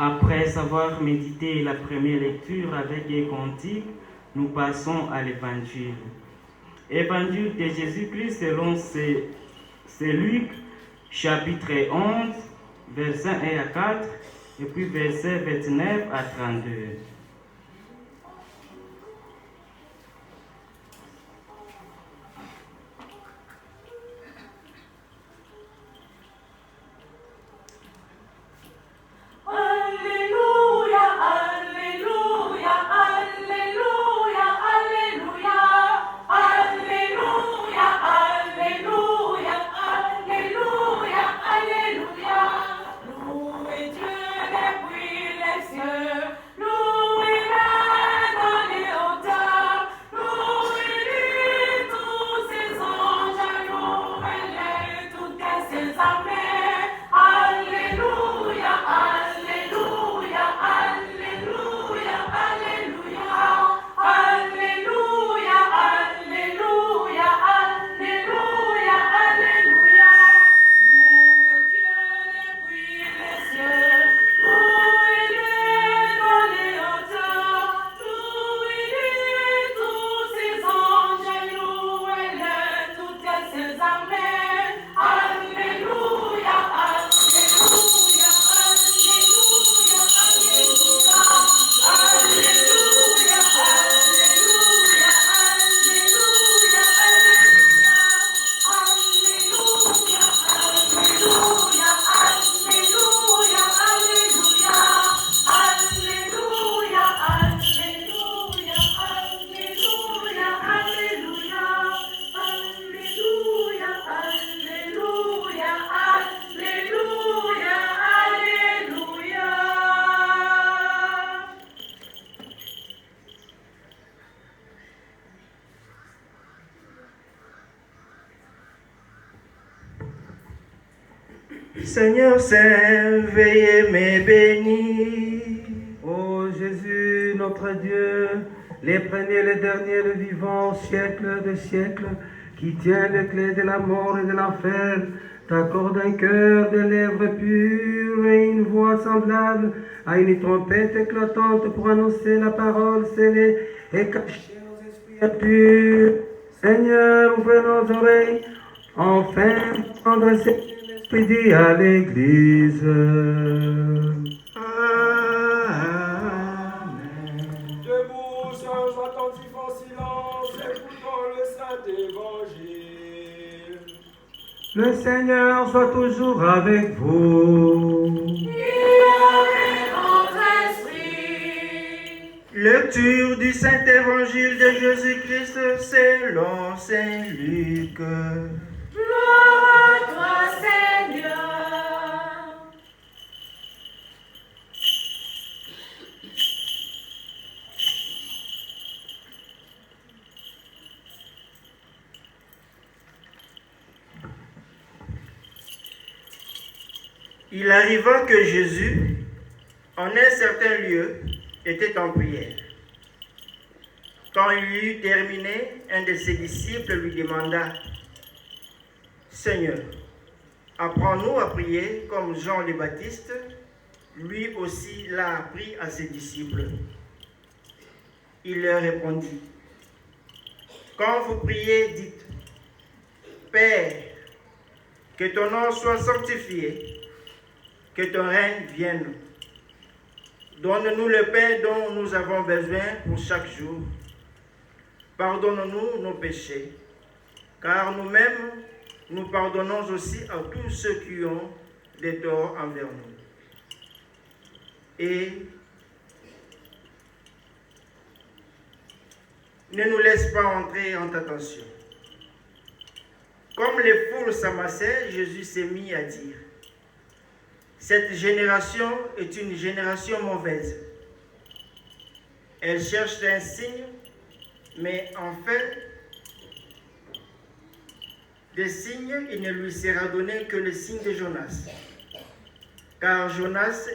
Après avoir médité la première lecture avec les cantiques, nous passons à l'Évangile. Évangile de Jésus-Christ selon c'est Luc, chapitre 11, versets 1 à 4, et puis versets 29 à 32. Seigneur Saint, veillez mais bénis. Ô Jésus, notre Dieu, les premiers et les derniers, le vivant, siècle de siècles, qui tient les clés de la mort et de l'enfer, t'accorde un cœur de lèvres pures et une voix semblable à une trompette éclatante pour annoncer la parole scellée et cachée aux esprits impurs. Seigneur, ouvre nos oreilles, enfin, prendre ces dit à l'Église. Amen. Debout, sœurs attentifs en silence, écoutons le saint évangile. Le Seigneur soit toujours avec vous. Et avec votre esprit. Lecture du saint évangile de Jésus-Christ selon saint Luc. Gloire à toi, Seigneur. Il arriva que Jésus, en un certain lieu, était en prière. Quand il eut terminé, un de ses disciples lui demanda: Seigneur, apprends-nous à prier comme Jean le Baptiste, lui aussi l'a appris à ses disciples. Il leur répondit: Quand vous priez, dites: Père, que ton nom soit sanctifié, que ton règne vienne. Donne-nous le pain dont nous avons besoin pour chaque jour. Pardonne-nous nos péchés, car nous-mêmes, nous pardonnons aussi à tous ceux qui ont des torts envers nous. Et ne nous laisse pas entrer en tentation. Comme les foules s'amassaient, Jésus s'est mis à dire: Cette génération est une génération mauvaise. Elle cherche un signe, mais en fait, des signes, il ne lui sera donné que le signe de Jonas. Car Jonas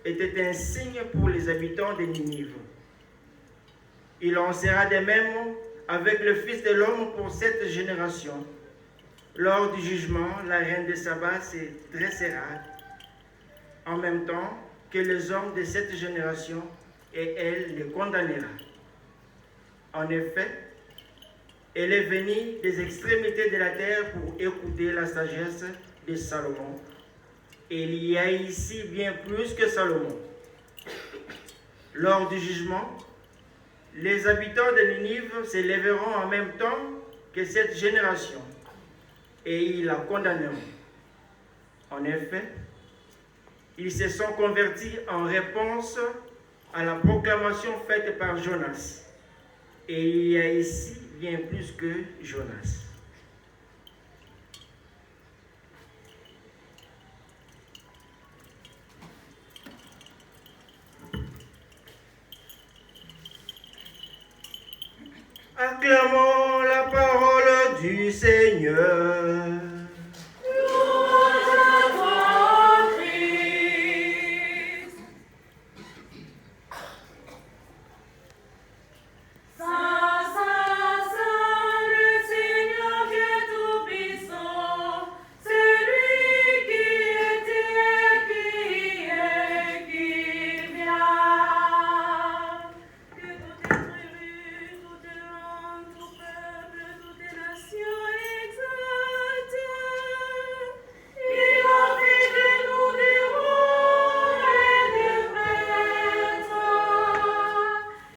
était un signe pour les habitants de Ninive. Il en sera de même avec le Fils de l'homme pour cette génération. Lors du jugement, la reine de Saba se dressera en même temps que les hommes de cette génération, et elle les condamnera. En effet, elle est venue des extrémités de la terre pour écouter la sagesse de Salomon. Et il y a ici bien plus que Salomon. Lors du jugement, les habitants de Ninive s'élèveront en même temps que cette génération, et ils la condamneront. En effet, ils se sont convertis en réponse à la proclamation faite par Jonas. Et il y a ici bien plus que Jonas. Acclamons la parole du Seigneur.